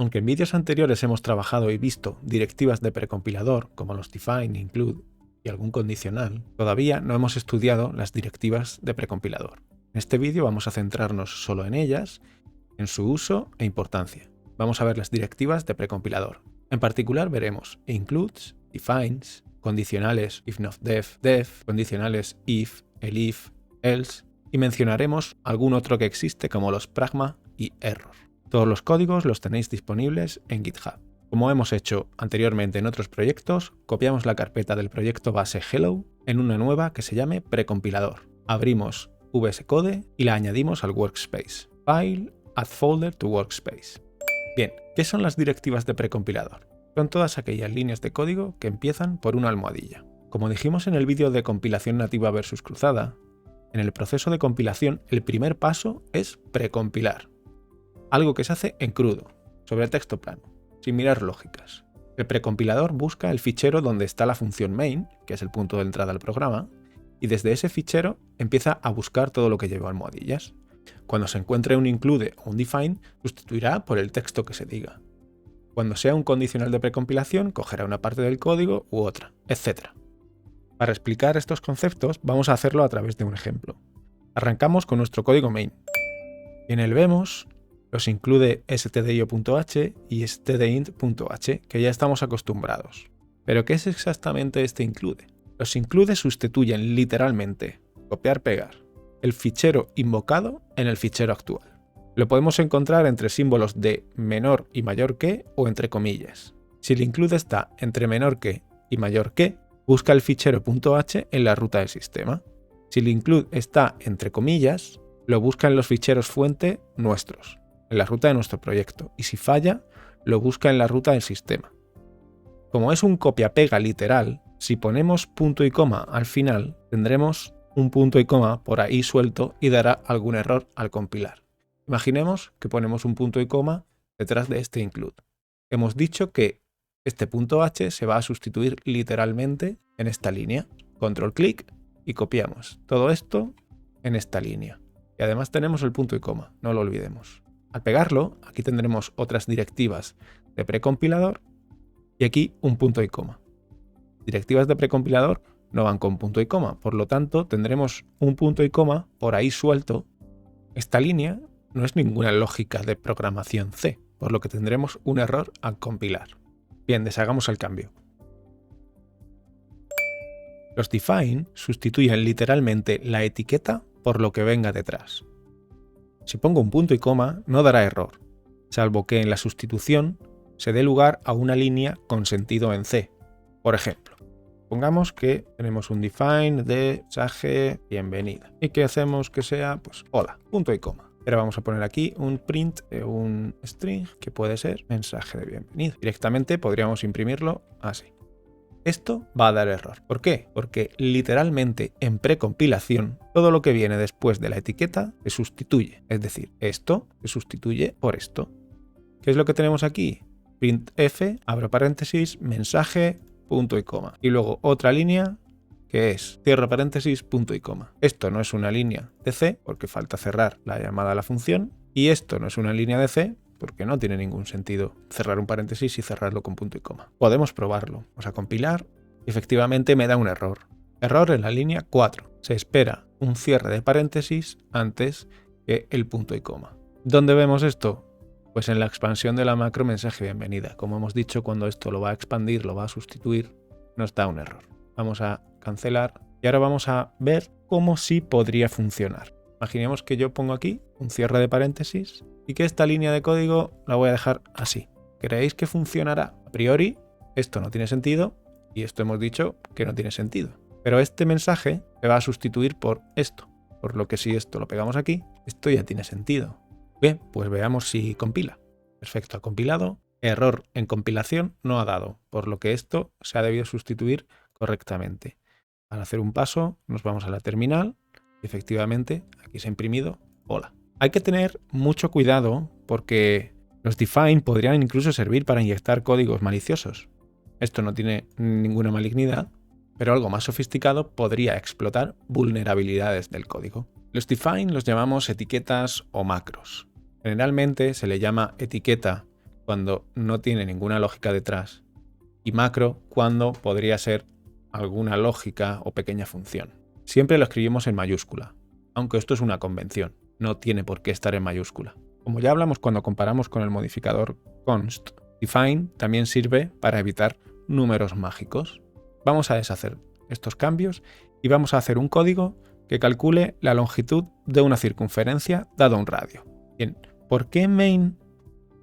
Aunque en vídeos anteriores hemos trabajado y visto directivas de precompilador como los define, include y algún condicional, todavía no hemos estudiado las directivas de precompilador. En este vídeo vamos a centrarnos solo en ellas, en su uso e importancia. Vamos a ver las directivas de precompilador. En particular veremos includes, defines, condicionales if not def, condicionales if, elif, else, y mencionaremos algún otro que existe como los pragma y error. Todos los códigos los tenéis disponibles en GitHub. Como hemos hecho anteriormente en otros proyectos, copiamos la carpeta del proyecto base Hello en una nueva que se llame precompilador. Abrimos VS Code y la añadimos al workspace. File, add folder to workspace. Bien, ¿qué son las directivas de precompilador? Son todas aquellas líneas de código que empiezan por una almohadilla. Como dijimos en el vídeo de compilación nativa versus cruzada, en el proceso de compilación el primer paso es precompilar. Algo que se hace en crudo, sobre texto plano, sin mirar lógicas. El precompilador busca el fichero donde está la función main, que es el punto de entrada al programa, y desde ese fichero empieza a buscar todo lo que lleva almohadillas. Cuando se encuentre un include o un define, sustituirá por el texto que se diga. Cuando sea un condicional de precompilación, cogerá una parte del código u otra, etc. Para explicar estos conceptos, vamos a hacerlo a través de un ejemplo. Arrancamos con nuestro código main. En él vemos los include stdio.h y stdint.h, que ya estamos acostumbrados. ¿Pero qué es exactamente este include? Los include sustituyen literalmente, copiar-pegar, el fichero invocado en el fichero actual. Lo podemos encontrar entre símbolos de menor y mayor que o entre comillas. Si el include está entre menor que y mayor que, busca el fichero .h en la ruta del sistema. Si el include está entre comillas, lo busca en los ficheros fuente nuestros, en la ruta de nuestro proyecto, y si falla, lo busca en la ruta del sistema. Como es un copia-pega literal, si ponemos punto y coma al final, tendremos un punto y coma por ahí suelto y dará algún error al compilar. Imaginemos que ponemos un punto y coma detrás de este include. Hemos dicho que este punto h se va a sustituir literalmente en esta línea. Control clic y copiamos todo esto en esta línea. Y además tenemos el punto y coma, no lo olvidemos. Al pegarlo, aquí tendremos otras directivas de precompilador y aquí un punto y coma. Directivas de precompilador no van con punto y coma, por lo tanto tendremos un punto y coma por ahí suelto. Esta línea no es ninguna lógica de programación C, por lo que tendremos un error al compilar. Bien, deshagamos el cambio. Los define sustituyen literalmente la etiqueta por lo que venga detrás. Si pongo un punto y coma, no dará error, salvo que en la sustitución se dé lugar a una línea con sentido en C. Por ejemplo, pongamos que tenemos un define de mensaje bienvenida y que hacemos que sea, pues, hola, punto y coma. Pero vamos a poner aquí un print de un string que puede ser mensaje de bienvenida. Directamente podríamos imprimirlo así. Esto va a dar error. ¿Por qué? Porque literalmente en precompilación todo lo que viene después de la etiqueta se sustituye. Es decir, esto se sustituye por esto. ¿Qué es lo que tenemos aquí? Printf, abro paréntesis, mensaje, punto y coma. Y luego otra línea que es cierro paréntesis, punto y coma. Esto no es una línea de C porque falta cerrar la llamada a la función. Y esto no es una línea de C porque no tiene ningún sentido cerrar un paréntesis y cerrarlo con punto y coma. Podemos probarlo. Vamos a compilar y efectivamente me da un error. Error en la línea 4. Se espera un cierre de paréntesis antes que el punto y coma. ¿Dónde vemos esto? Pues en la expansión de la macro mensaje bienvenida. Como hemos dicho, cuando esto lo va a expandir, lo va a sustituir, nos da un error. Vamos a cancelar y ahora vamos a ver cómo sí podría funcionar. Imaginemos que yo pongo aquí un cierre de paréntesis y que esta línea de código la voy a dejar así. ¿Creéis que funcionará? A priori, esto no tiene sentido y esto hemos dicho que no tiene sentido. Pero este mensaje se va a sustituir por esto. Por lo que si esto lo pegamos aquí, esto ya tiene sentido. Bien, pues veamos si compila. Perfecto, ha compilado. Error en compilación no ha dado, por lo que esto se ha debido sustituir correctamente. Al hacer un paso, nos vamos a la terminal y efectivamente aquí se ha imprimido hola. Hay que tener mucho cuidado porque los define podrían incluso servir para inyectar códigos maliciosos. Esto no tiene ninguna malignidad, pero algo más sofisticado podría explotar vulnerabilidades del código. Los define los llamamos etiquetas o macros. Generalmente se le llama etiqueta cuando no tiene ninguna lógica detrás, y macro cuando podría ser alguna lógica o pequeña función. Siempre lo escribimos en mayúscula, aunque esto es una convención, no tiene por qué estar en mayúscula. Como ya hablamos cuando comparamos con el modificador const, define también sirve para evitar números mágicos. Vamos a deshacer estos cambios y vamos a hacer un código que calcule la longitud de una circunferencia dado un radio. Bien, ¿por qué main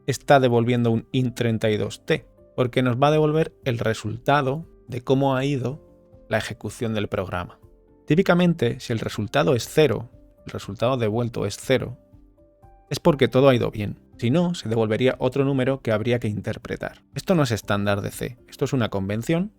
está devolviendo un int32t? Porque nos va a devolver el resultado de cómo ha ido la ejecución del programa. Típicamente, si el resultado es 0, el resultado devuelto es 0, es porque todo ha ido bien. Si no, se devolvería otro número que habría que interpretar. Esto no es estándar de C, esto es una convención,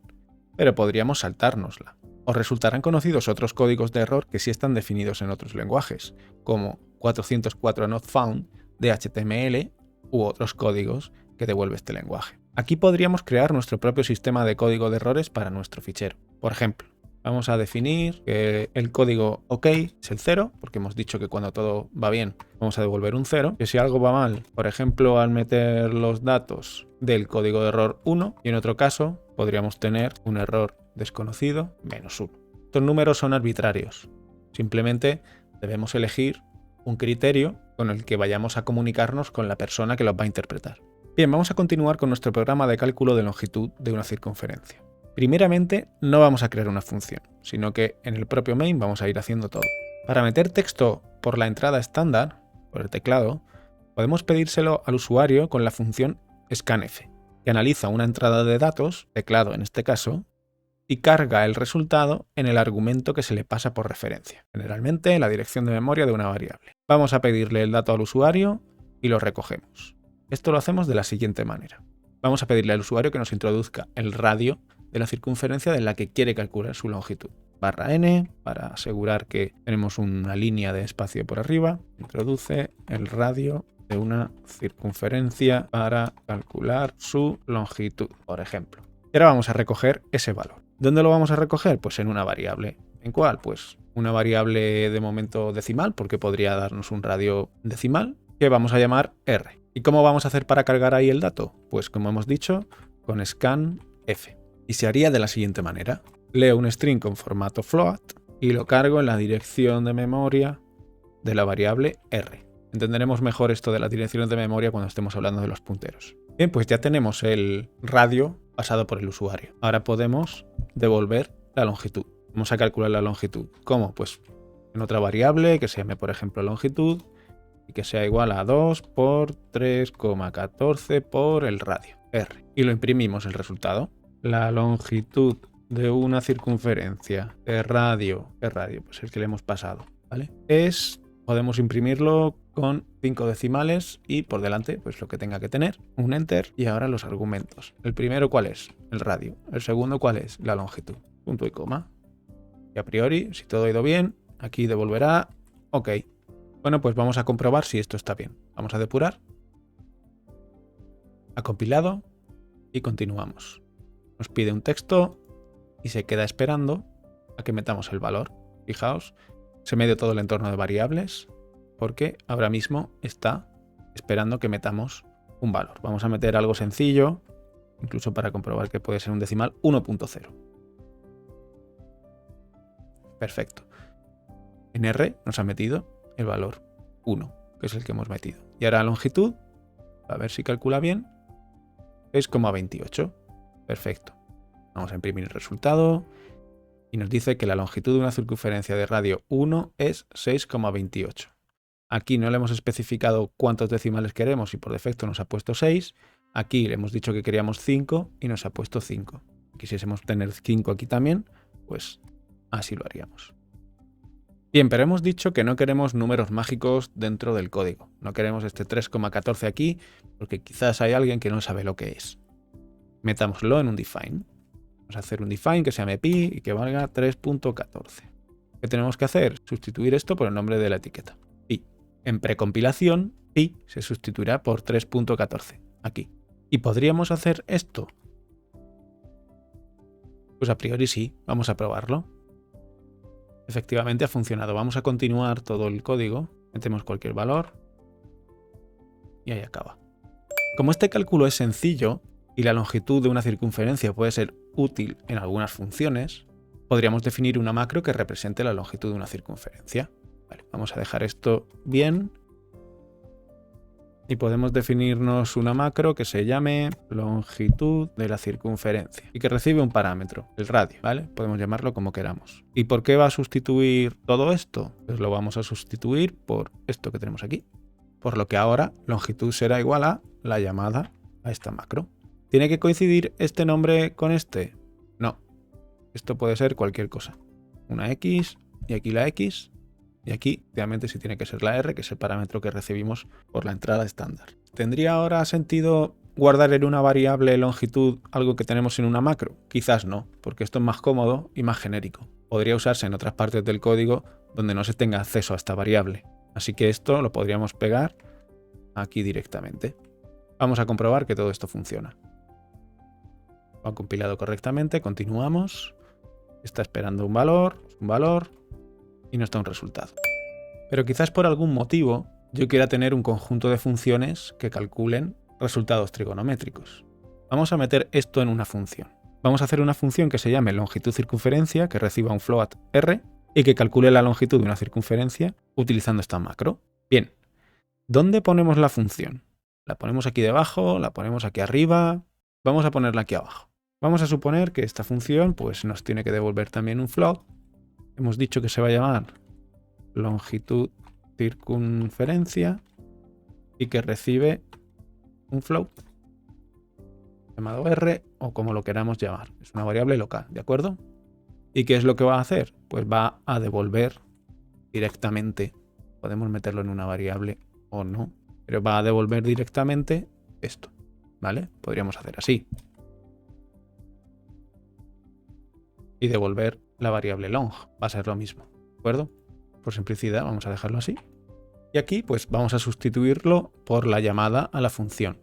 pero podríamos saltárnosla. Os resultarán conocidos otros códigos de error que sí están definidos en otros lenguajes, como 404 not found de HTML u otros códigos que devuelve este lenguaje. Aquí podríamos crear nuestro propio sistema de código de errores para nuestro fichero. Por ejemplo, vamos a definir que el código OK es el 0, porque hemos dicho que cuando todo va bien vamos a devolver un 0, que si algo va mal, por ejemplo al meter los datos del código de error 1, y en otro caso podríamos tener un error desconocido menos 1. Estos números son arbitrarios, simplemente debemos elegir un criterio con el que vayamos a comunicarnos con la persona que los va a interpretar. Bien, vamos a continuar con nuestro programa de cálculo de longitud de una circunferencia. Primeramente, no vamos a crear una función, sino que en el propio main vamos a ir haciendo todo. Para meter texto por la entrada estándar, por el teclado, podemos pedírselo al usuario con la función scanf, que analiza una entrada de datos, teclado en este caso, y carga el resultado en el argumento que se le pasa por referencia, generalmente la dirección de memoria de una variable. Vamos a pedirle el dato al usuario y lo recogemos. Esto lo hacemos de la siguiente manera. Vamos a pedirle al usuario que nos introduzca el radio de la circunferencia de la que quiere calcular su longitud. /n para asegurar que tenemos una línea de espacio por arriba. Introduce el radio de una circunferencia para calcular su longitud, por ejemplo. Y ahora vamos a recoger ese valor. ¿Dónde lo vamos a recoger? Pues en una variable. ¿En cuál? Pues una variable de momento decimal, porque podría darnos un radio decimal, que vamos a llamar r. ¿Y cómo vamos a hacer para cargar ahí el dato? Pues como hemos dicho, con scanf. Y se haría de la siguiente manera. Leo un string con formato float y lo cargo en la dirección de memoria de la variable r. Entenderemos mejor esto de las direcciones de memoria cuando estemos hablando de los punteros. Bien, pues ya tenemos el radio pasado por el usuario. Ahora podemos devolver la longitud. Vamos a calcular la longitud. ¿Cómo? Pues en otra variable que se llame, por ejemplo, longitud y que sea igual a 2 por 3,14 por el radio, r. Y lo imprimimos el resultado. La longitud de una circunferencia de radio, pues el que le hemos pasado, ¿vale? Podemos imprimirlo con 5 decimales y por delante, pues lo que tenga que tener, un enter y ahora los argumentos. El primero, ¿cuál es? El radio. El segundo, ¿cuál es? La longitud. Punto y coma. Y a priori, si todo ha ido bien, aquí devolverá OK. Bueno, pues vamos a comprobar si esto está bien. Vamos a depurar. Ha compilado y continuamos. Nos pide un texto y se queda esperando a que metamos el valor. Fijaos, se me dio todo el entorno de variables porque ahora mismo está esperando que metamos un valor. Vamos a meter algo sencillo, incluso para comprobar que puede ser un decimal, 1.0. Perfecto. En R nos ha metido el valor 1, que es el que hemos metido. Y ahora la longitud, a ver si calcula bien, 6,28. Perfecto. Vamos a imprimir el resultado y nos dice que la longitud de una circunferencia de radio 1 es 6,28. Aquí no le hemos especificado cuántos decimales queremos y por defecto nos ha puesto 6. Aquí le hemos dicho que queríamos 5 y nos ha puesto 5. Quisiésemos tener 5 aquí también, pues así lo haríamos. Bien, pero hemos dicho que no queremos números mágicos dentro del código. No queremos este 3,14 aquí porque quizás hay alguien que no sabe lo que es. Metámoslo en un define. Vamos a hacer un define que se llame pi y que valga 3.14. ¿Qué tenemos que hacer? Sustituir esto por el nombre de la etiqueta. Pi. En precompilación, pi se sustituirá por 3.14. Aquí. ¿Y podríamos hacer esto? Pues a priori sí. Vamos a probarlo. Efectivamente ha funcionado. Vamos a continuar todo el código. Metemos cualquier valor. Y ahí acaba. Como este cálculo es sencillo y la longitud de una circunferencia puede ser útil en algunas funciones, podríamos definir una macro que represente la longitud de una circunferencia. Vale, vamos a dejar esto bien. Y podemos definirnos una macro que se llame longitud de la circunferencia y que recibe un parámetro, el radio, ¿vale? Podemos llamarlo como queramos. ¿Y por qué va a sustituir todo esto? Pues lo vamos a sustituir por esto que tenemos aquí. Por lo que ahora longitud será igual a la llamada a esta macro. ¿Tiene que coincidir este nombre con este? No. Esto puede ser cualquier cosa. Una X y aquí la X. Y aquí, obviamente, sí tiene que ser la R, que es el parámetro que recibimos por la entrada estándar. ¿Tendría ahora sentido guardar en una variable longitud algo que tenemos en una macro? Quizás no, porque esto es más cómodo y más genérico. Podría usarse en otras partes del código donde no se tenga acceso a esta variable. Así que esto lo podríamos pegar aquí directamente. Vamos a comprobar que todo esto funciona. Lo ha compilado correctamente, continuamos. Está esperando un valor y nos da un resultado. Pero quizás por algún motivo yo quiera tener un conjunto de funciones que calculen resultados trigonométricos. Vamos a meter esto en una función. Vamos a hacer una función que se llame longitud circunferencia, que reciba un float r y que calcule la longitud de una circunferencia utilizando esta macro. Bien, ¿dónde ponemos la función? ¿La ponemos aquí debajo? ¿La ponemos aquí arriba? Vamos a ponerla aquí abajo. Vamos a suponer que esta función pues, nos tiene que devolver también un float. Hemos dicho que se va a llamar longitud circunferencia y que recibe un float llamado r o como lo queramos llamar. Es una variable local, ¿de acuerdo? ¿Y qué es lo que va a hacer? Pues va a devolver directamente. Podemos meterlo en una variable o no, pero va a devolver directamente esto, ¿vale? Podríamos hacer así. Y devolver la variable long. Va a ser lo mismo, ¿de acuerdo? Por simplicidad vamos a dejarlo así. Y aquí pues vamos a sustituirlo por la llamada a la función.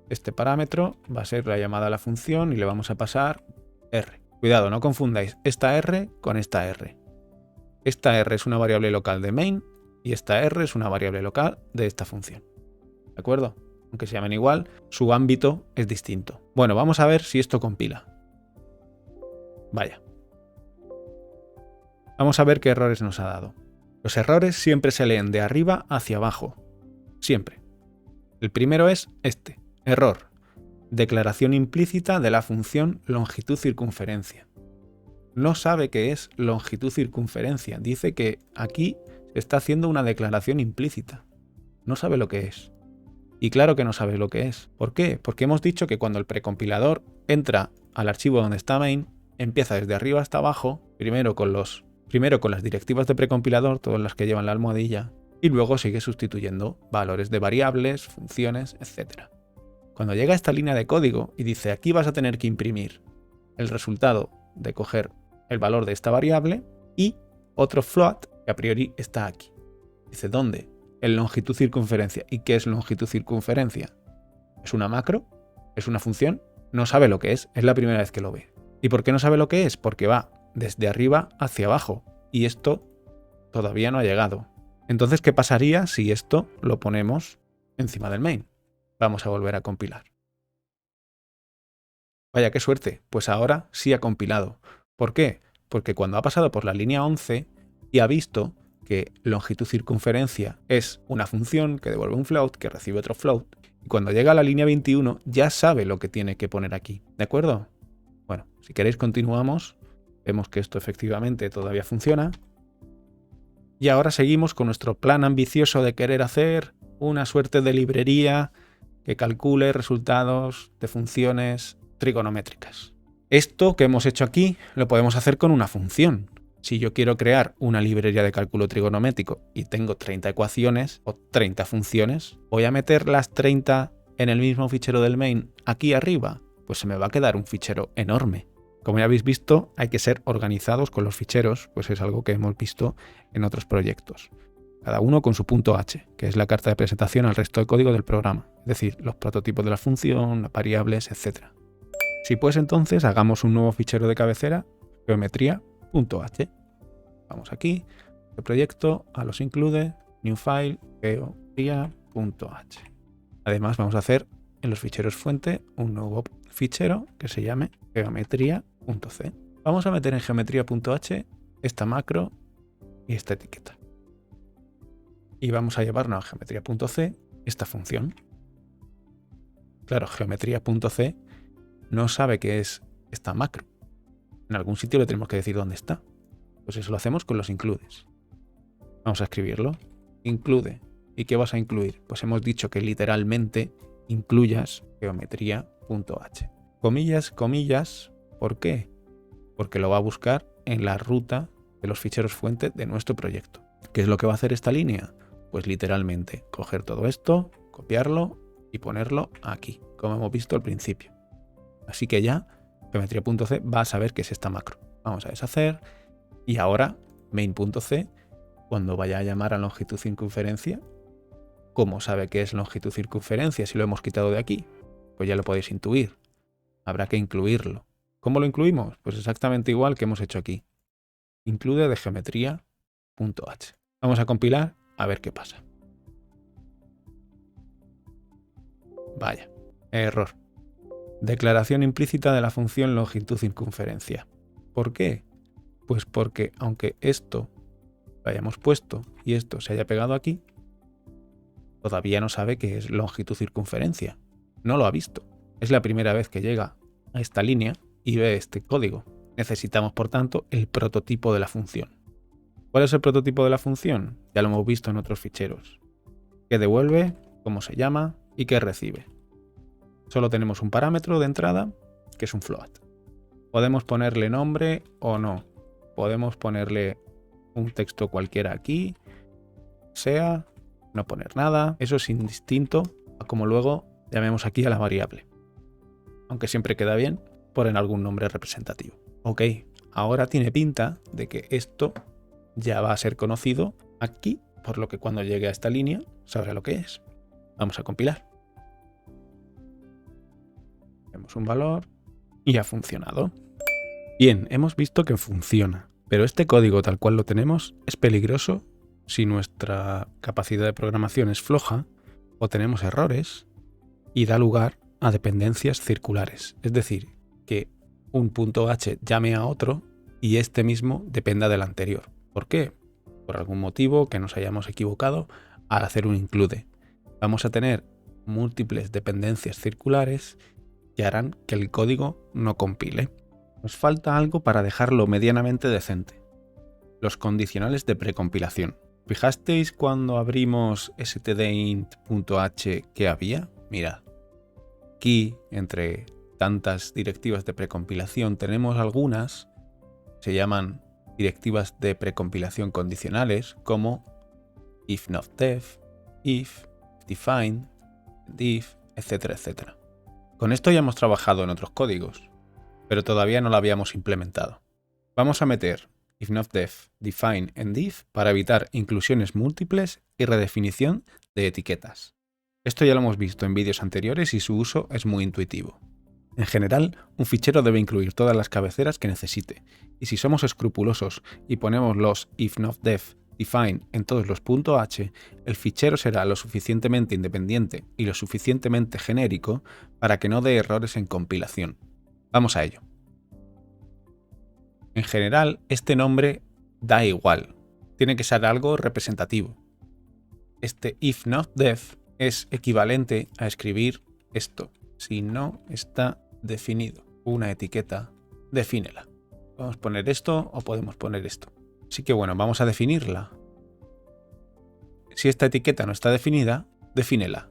Este parámetro va a ser la llamada a la función y le vamos a pasar r. Cuidado, no confundáis esta r con esta r. Esta r es una variable local de main y esta r es una variable local de esta función. ¿De acuerdo? Aunque se llamen igual, su ámbito es distinto. Bueno, vamos a ver si esto compila. Vaya. Vamos a ver qué errores nos ha dado. Los errores siempre se leen de arriba hacia abajo. Siempre. El primero es este. Error. Declaración implícita de la función longitud circunferencia. No sabe qué es longitud circunferencia. Dice que aquí se está haciendo una declaración implícita. No sabe lo que es. Y claro que no sabe lo que es. ¿Por qué? Porque hemos dicho que cuando el precompilador entra al archivo donde está main, empieza desde arriba hasta abajo, primero con las directivas de precompilador, todas las que llevan la almohadilla, y luego sigue sustituyendo valores de variables, funciones, etc. Cuando llega a esta línea de código y dice aquí vas a tener que imprimir el resultado de coger el valor de esta variable y otro float que a priori está aquí. Dice, ¿dónde? En longitud circunferencia. ¿Y qué es longitud circunferencia? ¿Es una macro? ¿Es una función? No sabe lo que es la primera vez que lo ve. ¿Y por qué no sabe lo que es? Porque va desde arriba hacia abajo y esto todavía no ha llegado. Entonces, ¿qué pasaría si esto lo ponemos encima del main? Vamos a volver a compilar. Vaya, qué suerte, pues ahora sí ha compilado. ¿Por qué? Porque cuando ha pasado por la línea 11 y ha visto que longitud circunferencia es una función que devuelve un float, que recibe otro float, y cuando llega a la línea 21 ya sabe lo que tiene que poner aquí, ¿de acuerdo? Bueno, si queréis continuamos, vemos que esto efectivamente todavía funciona. Y ahora seguimos con nuestro plan ambicioso de querer hacer una suerte de librería que calcule resultados de funciones trigonométricas. Esto que hemos hecho aquí lo podemos hacer con una función. Si yo quiero crear una librería de cálculo trigonométrico y tengo 30 ecuaciones o 30 funciones, ¿voy a meter las 30 en el mismo fichero del main aquí arriba? Pues se me va a quedar un fichero enorme. Como ya habéis visto, hay que ser organizados con los ficheros, pues es algo que hemos visto en otros proyectos. Cada uno con su punto H, que es la carta de presentación al resto del código del programa, es decir, los prototipos de la función, las variables, etc. Si pues entonces hagamos un nuevo fichero de cabecera, geometría.h. Vamos aquí, el proyecto, a los include, new file, geometría.h. Además, vamos a hacer en los ficheros fuente un nuevo fichero que se llame geometría.c. Vamos a meter en geometría.h esta macro y esta etiqueta. Y vamos a llevarnos a geometría.c esta función. Claro, geometría.c no sabe qué es esta macro. En algún sitio le tenemos que decir dónde está. Pues eso lo hacemos con los includes. Vamos a escribirlo. Include. ¿Y qué vas a incluir? Pues hemos dicho que literalmente incluyas geometría.h. Comillas, comillas. ¿Por qué? Porque lo va a buscar en la ruta de los ficheros fuente de nuestro proyecto. ¿Qué es lo que va a hacer esta línea? Pues literalmente coger todo esto, copiarlo y ponerlo aquí, como hemos visto al principio. Así que ya geometría.c va a saber qué es esta macro. Vamos a deshacer y ahora main.c, cuando vaya a llamar a longitud circunferencia, ¿cómo sabe qué es longitud circunferencia si lo hemos quitado de aquí? Pues ya lo podéis intuir. Habrá que incluirlo. ¿Cómo lo incluimos? Pues exactamente igual que hemos hecho aquí. Include de geometría.h. Vamos a compilar a ver qué pasa. Vaya, error. Declaración implícita de la función longitud circunferencia. ¿Por qué? Pues porque aunque esto lo hayamos puesto y esto se haya pegado aquí, todavía no sabe qué es longitud circunferencia. No lo ha visto. Es la primera vez que llega a esta línea y ve este código. Necesitamos, por tanto, el prototipo de la función. ¿Cuál es el prototipo de la función? Ya lo hemos visto en otros ficheros. ¿Qué devuelve? ¿Cómo se llama? ¿Y qué recibe? Solo tenemos un parámetro de entrada, que es un float. Podemos ponerle nombre o no. Podemos ponerle un texto cualquiera aquí, sea, no poner nada. Eso es indistinto a como luego llamemos aquí a la variable. Aunque siempre queda bien poner algún nombre representativo. Ok, ahora tiene pinta de que esto ya va a ser conocido aquí, por lo que cuando llegue a esta línea sabrá lo que es. Vamos a compilar. Vemos un valor y ha funcionado. Bien, hemos visto que funciona, pero este código tal cual lo tenemos es peligroso si nuestra capacidad de programación es floja o tenemos errores y da lugar a dependencias circulares. Es decir, que un punto H llame a otro y este mismo dependa del anterior. ¿Por qué? Por algún motivo que nos hayamos equivocado al hacer un include. Vamos a tener múltiples dependencias circulares que harán que el código no compile. Nos falta algo para dejarlo medianamente decente. Los condicionales de precompilación. ¿Fijasteis cuando abrimos stdint.h que había? Mirad. Aquí, entre tantas directivas de precompilación, tenemos algunas, se llaman directivas de precompilación condicionales, como if not def, if define, if, etcétera, etcétera. Con esto ya hemos trabajado en otros códigos, pero todavía no lo habíamos implementado. Vamos a meter if not def, define and if para evitar inclusiones múltiples y redefinición de etiquetas. Esto ya lo hemos visto en vídeos anteriores y su uso es muy intuitivo. En general, un fichero debe incluir todas las cabeceras que necesite, y si somos escrupulosos y ponemos los if not def, define en todos los .h, el fichero será lo suficientemente independiente y lo suficientemente genérico para que no dé errores en compilación. Vamos a ello. En general, este nombre da igual, tiene que ser algo representativo. Este if not def es equivalente a escribir esto. Si no está definido una etiqueta, defínela. Podemos poner esto o podemos poner esto. Así que bueno, vamos a definirla. Si esta etiqueta no está definida, defínela.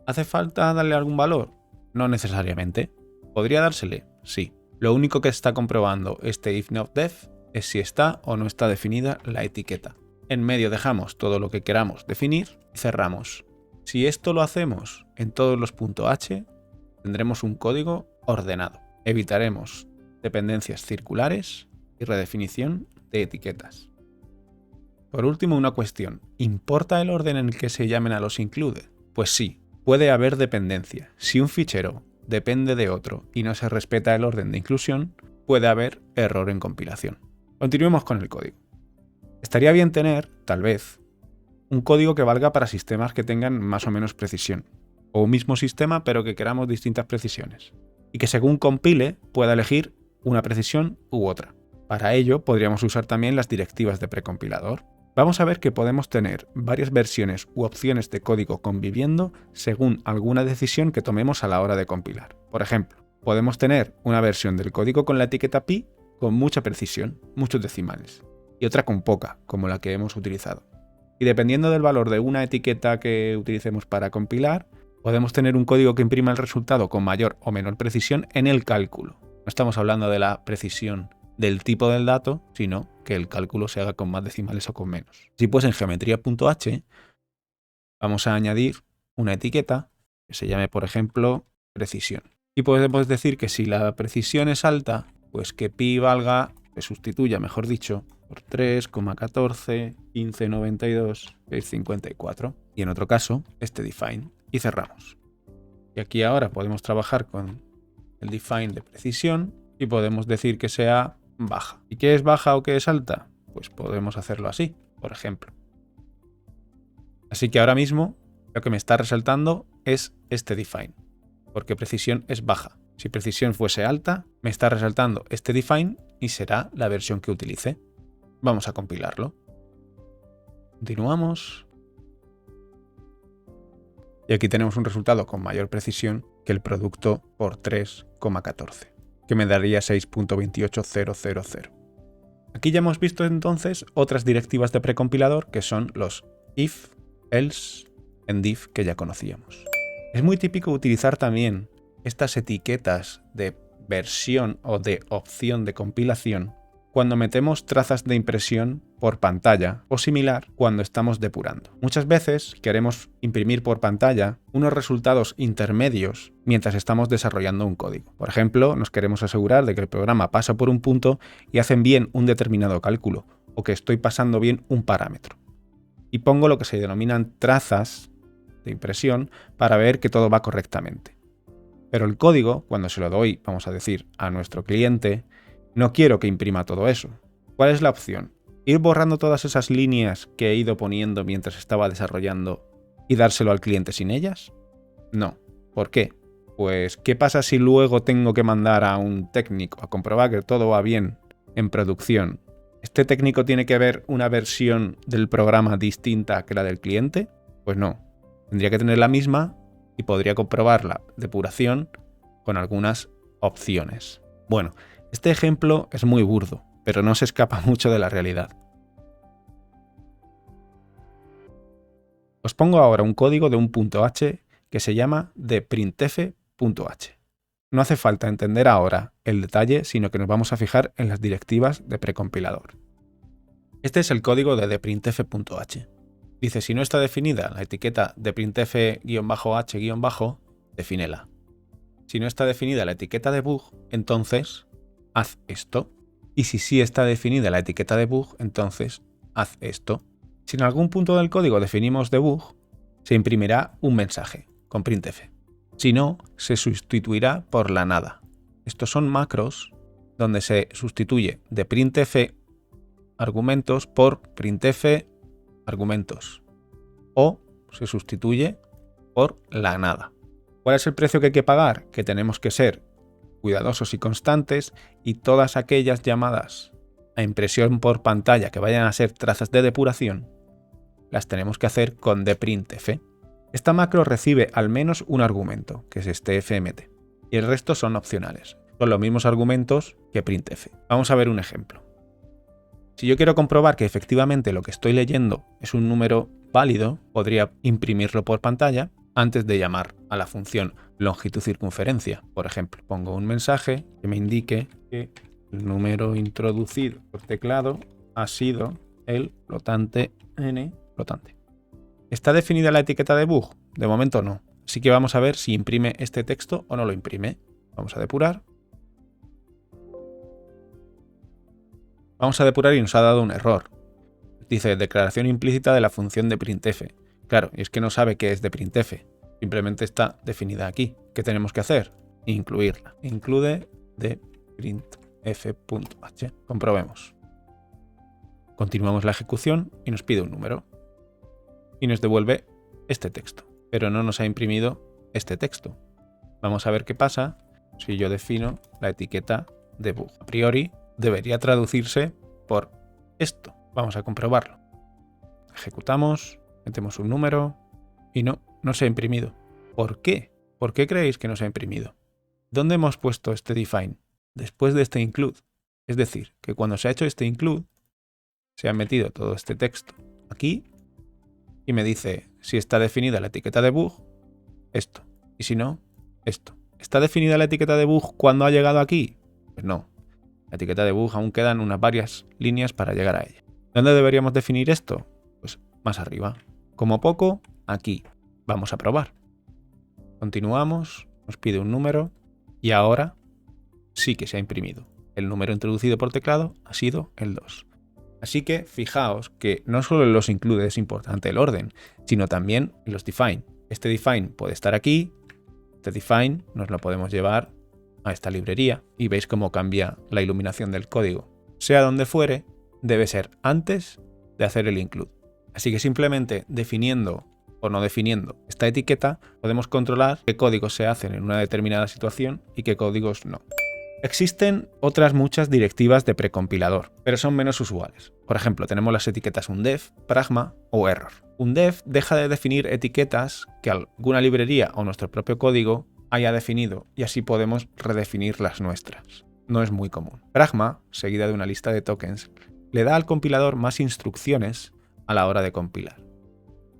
¿Hace falta darle algún valor? No necesariamente. ¿Podría dársele? Sí. Lo único que está comprobando este if not def es si está o no está definida la etiqueta. En medio dejamos todo lo que queramos definir y cerramos. Si esto lo hacemos en todos los .h, tendremos un código ordenado. Evitaremos dependencias circulares y redefinición de etiquetas. Por último, una cuestión. ¿Importa el orden en el que se llamen a los include? Pues sí, puede haber dependencia. Si un fichero depende de otro y no se respeta el orden de inclusión, puede haber error en compilación. Continuemos con el código. Estaría bien tener, tal vez, un código que valga para sistemas que tengan más o menos precisión. o un mismo sistema pero que queramos distintas precisiones. Y que según compile pueda elegir una precisión u otra. Para ello podríamos usar también las directivas de precompilador. Vamos a ver que podemos tener varias versiones u opciones de código conviviendo según alguna decisión que tomemos a la hora de compilar. Por ejemplo, podemos tener una versión del código con la etiqueta pi con mucha precisión, muchos decimales, y otra con poca, como la que hemos utilizado. Y dependiendo del valor de una etiqueta que utilicemos para compilar, podemos tener un código que imprima el resultado con mayor o menor precisión en el cálculo. No estamos hablando de la precisión del tipo del dato, sino que el cálculo se haga con más decimales o con menos. Así pues, en geometría.h vamos a añadir una etiqueta que se llame, por ejemplo, precisión. Y podemos decir que si la precisión es alta, pues que pi valga, se sustituya, mejor dicho, por 3,14, 1592, 654. Y en otro caso, este define. Y cerramos. Y aquí ahora podemos trabajar con el define de precisión y podemos decir que sea baja. ¿Y qué es baja o qué es alta? Pues podemos hacerlo así, por ejemplo. Así que ahora mismo lo que me está resaltando es este define, porque precisión es baja. Si precisión fuese alta, me está resaltando este define y será la versión que utilice. Vamos a compilarlo. Continuamos. Y aquí tenemos un resultado con mayor precisión que el producto por 3,14, que me daría 6.28000. Aquí ya hemos visto entonces otras directivas de precompilador que son los if, else, and if que ya conocíamos. Es muy típico utilizar también estas etiquetas de versión o de opción de compilación cuando metemos trazas de impresión por pantalla o similar cuando estamos depurando. Muchas veces queremos imprimir por pantalla unos resultados intermedios mientras estamos desarrollando un código. Por ejemplo, nos queremos asegurar de que el programa pasa por un punto y hacen bien un determinado cálculo o que estoy pasando bien un parámetro. Y pongo lo que se denominan trazas de impresión para ver que todo va correctamente. Pero el código, cuando se lo doy, vamos a decir, a nuestro cliente, no quiero que imprima todo eso. ¿Cuál es la opción? ¿Ir borrando todas esas líneas que he ido poniendo mientras estaba desarrollando y dárselo al cliente sin ellas? No. ¿Por qué? Pues, ¿qué pasa si luego tengo que mandar a un técnico a comprobar que todo va bien en producción? ¿Este técnico tiene que ver una versión del programa distinta que la del cliente? Pues no. Tendría que tener la misma y podría comprobar la depuración con algunas opciones. Bueno, este ejemplo es muy burdo, pero no se escapa mucho de la realidad. Os pongo ahora un código de un .h que se llama deprintf.h. No hace falta entender ahora el detalle, sino que nos vamos a fijar en las directivas de precompilador. Este es el código de deprintf.h. Dice, si no está definida la etiqueta deprintf-h-, defínela. Si no está definida la etiqueta debug, entonces haz esto. Y si sí está definida la etiqueta debug, entonces haz esto. Si en algún punto del código definimos debug, se imprimirá un mensaje con printf. Si no, se sustituirá por la nada. Estos son macros donde se sustituye de printf argumentos por printf argumentos. O se sustituye por la nada. ¿Cuál es el precio que hay que pagar? Que tenemos que ser cuidadosos y constantes y todas aquellas llamadas a impresión por pantalla que vayan a ser trazas de depuración las tenemos que hacer con deprintf. Esta macro recibe al menos un argumento, que es este fmt, y el resto son opcionales. Son los mismos argumentos que printf. Vamos a ver un ejemplo. Si yo quiero comprobar que efectivamente lo que estoy leyendo es un número válido, podría imprimirlo por pantalla antes de llamar a la función longitud-circunferencia. Por ejemplo, pongo un mensaje que me indique que el número introducido por teclado ha sido el flotante n flotante. ¿Está definida la etiqueta debug? De momento no. Así que vamos a ver si imprime este texto o no lo imprime. Vamos a depurar. Vamos a depurar y nos ha dado un error. Dice declaración implícita de la función de printf. Claro, y es que no sabe qué es de printf. Simplemente está definida aquí. ¿Qué tenemos que hacer? Incluirla. Include de printf.h. Comprobemos. Continuamos la ejecución y nos pide un número. Y nos devuelve este texto, pero no nos ha imprimido este texto. Vamos a ver qué pasa si yo defino la etiqueta debug. A priori debería traducirse por esto. Vamos a comprobarlo. Ejecutamos, metemos un número y no se ha imprimido. ¿Por qué? ¿Por qué creéis que no se ha imprimido? ¿Dónde hemos puesto este define? Después de este include. Es decir, que cuando se ha hecho este include, se ha metido todo este texto aquí y me dice si está definida la etiqueta debug, esto. Y si no, esto. ¿Está definida la etiqueta debug cuando ha llegado aquí? Pues no. La etiqueta debug aún quedan unas varias líneas para llegar a ella. ¿Dónde deberíamos definir esto? Pues más arriba. Como poco, aquí. Vamos a probar. Continuamos, nos pide un número y ahora sí que se ha imprimido. El número introducido por teclado ha sido el 2. Así que fijaos que no solo en los include es importante el orden, sino también en los define. Este define puede estar aquí, este define nos lo podemos llevar a esta librería y veis cómo cambia la iluminación del código. Sea donde fuere, debe ser antes de hacer el include. Así que simplemente definiendo o no definiendo esta etiqueta, podemos controlar qué códigos se hacen en una determinada situación y qué códigos no. Existen otras muchas directivas de precompilador, pero son menos usuales. Por ejemplo, tenemos las etiquetas undef, pragma o error. Undef deja de definir etiquetas que alguna librería o nuestro propio código haya definido y así podemos redefinir las nuestras. No es muy común. Pragma, seguida de una lista de tokens, le da al compilador más instrucciones a la hora de compilar.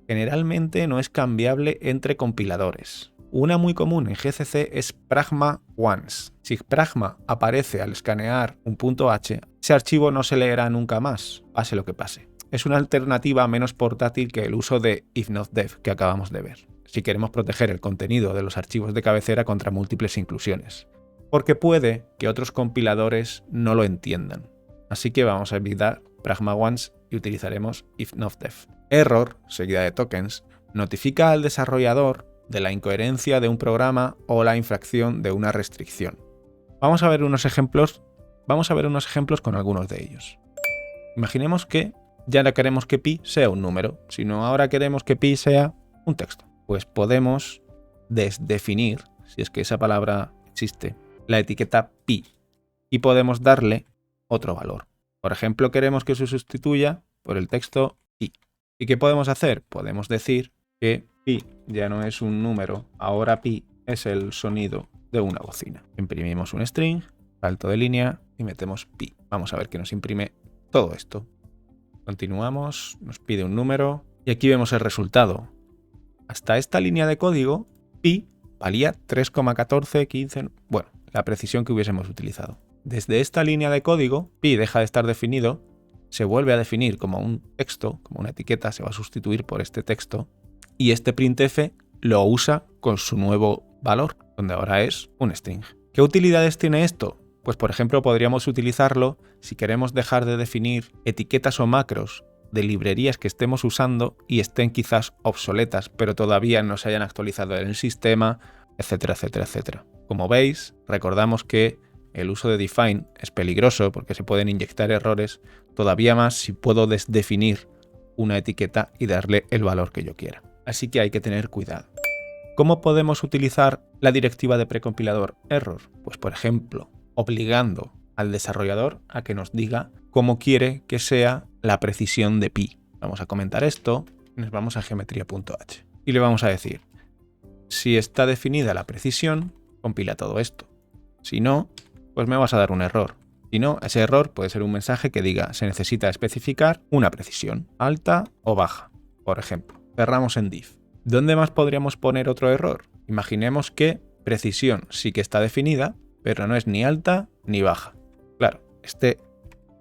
Generalmente no es cambiable entre compiladores. Una muy común en GCC es pragma once. Si pragma aparece al escanear un .h, ese archivo no se leerá nunca más, pase lo que pase. Es una alternativa menos portátil que el uso de ifnotdef que acabamos de ver, si queremos proteger el contenido de los archivos de cabecera contra múltiples inclusiones, porque puede que otros compiladores no lo entiendan. Así que vamos a evitar pragma once y utilizaremos ifnotdef. Error, seguida de tokens, notifica al desarrollador de la incoherencia de un programa o la infracción de una restricción. Vamos a ver unos ejemplos con algunos de ellos. Imaginemos que ya no queremos que pi sea un número, sino ahora queremos que pi sea un texto. Pues podemos desdefinir, si es que esa palabra existe, la etiqueta pi y podemos darle otro valor. Por ejemplo, queremos que se sustituya por el texto pi. ¿Y qué podemos hacer? Podemos decir que pi ya no es un número, ahora pi es el sonido de una bocina. Imprimimos un string, salto de línea y metemos pi. Vamos a ver que nos imprime todo esto. Continuamos, nos pide un número y aquí vemos el resultado. Hasta esta línea de código, pi valía 3,1415, bueno, la precisión que hubiésemos utilizado. Desde esta línea de código, pi deja de estar definido, se vuelve a definir como un texto, como una etiqueta, se va a sustituir por este texto y este printf lo usa con su nuevo valor, donde ahora es un string. ¿Qué utilidades tiene esto? Pues por ejemplo podríamos utilizarlo si queremos dejar de definir etiquetas o macros de librerías que estemos usando y estén quizás obsoletas, pero todavía no se hayan actualizado en el sistema, etcétera, etcétera, etcétera. Como veis, recordamos que el uso de define es peligroso porque se pueden inyectar errores, todavía más si puedo desdefinir una etiqueta y darle el valor que yo quiera. Así que hay que tener cuidado. ¿Cómo podemos utilizar la directiva de precompilador error? Pues por ejemplo, obligando al desarrollador a que nos diga cómo quiere que sea la precisión de pi. Vamos a comentar esto, nos vamos a geometría.h y le vamos a decir, si está definida la precisión, compila todo esto. Si no, pues me vas a dar un error. Si no, ese error puede ser un mensaje que diga se necesita especificar una precisión, alta o baja. Por ejemplo, cerramos en div. ¿Dónde más podríamos poner otro error? Imaginemos que precisión sí que está definida, pero no es ni alta ni baja. Claro, este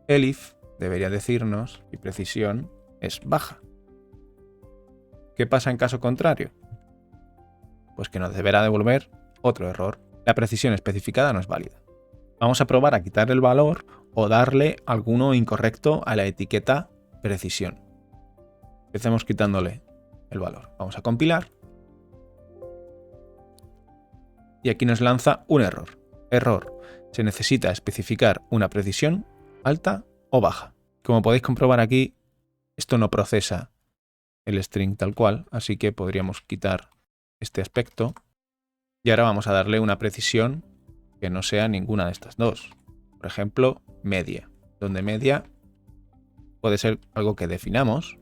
elif debería decirnos si precisión es baja. ¿Qué pasa en caso contrario? Pues que nos deberá devolver otro error. La precisión especificada no es válida. Vamos a probar a quitar el valor o darle alguno incorrecto a la etiqueta precisión. Empecemos quitándole el valor. Vamos a compilar. Y aquí nos lanza un error. Error. Se necesita especificar una precisión alta o baja. Como podéis comprobar aquí, esto no procesa el string tal cual, así que podríamos quitar este aspecto Y ahora vamos a darle una precisión que no sea ninguna de estas dos. Por ejemplo, media, donde media puede ser algo que definamos.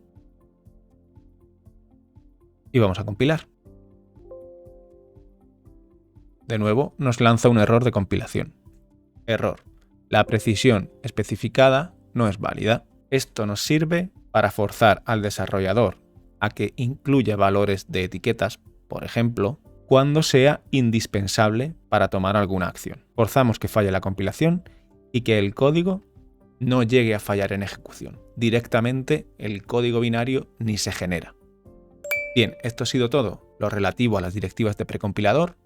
Y vamos a compilar. De nuevo, nos lanza un error de compilación. Error. La precisión especificada no es válida. Esto nos sirve para forzar al desarrollador a que incluya valores de etiquetas, por ejemplo, cuando sea indispensable para tomar alguna acción. Forzamos que falle la compilación y que el código no llegue a fallar en ejecución. Directamente el código binario ni se genera. Bien, esto ha sido todo lo relativo a las directivas de precompilador.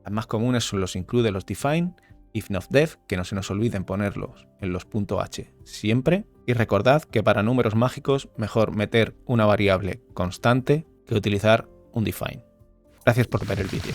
Las más comunes son los include, los define, if not def, que no se nos olviden ponerlos en los .h siempre. Y recordad que para números mágicos mejor meter una variable constante que utilizar un define. Gracias por ver el vídeo.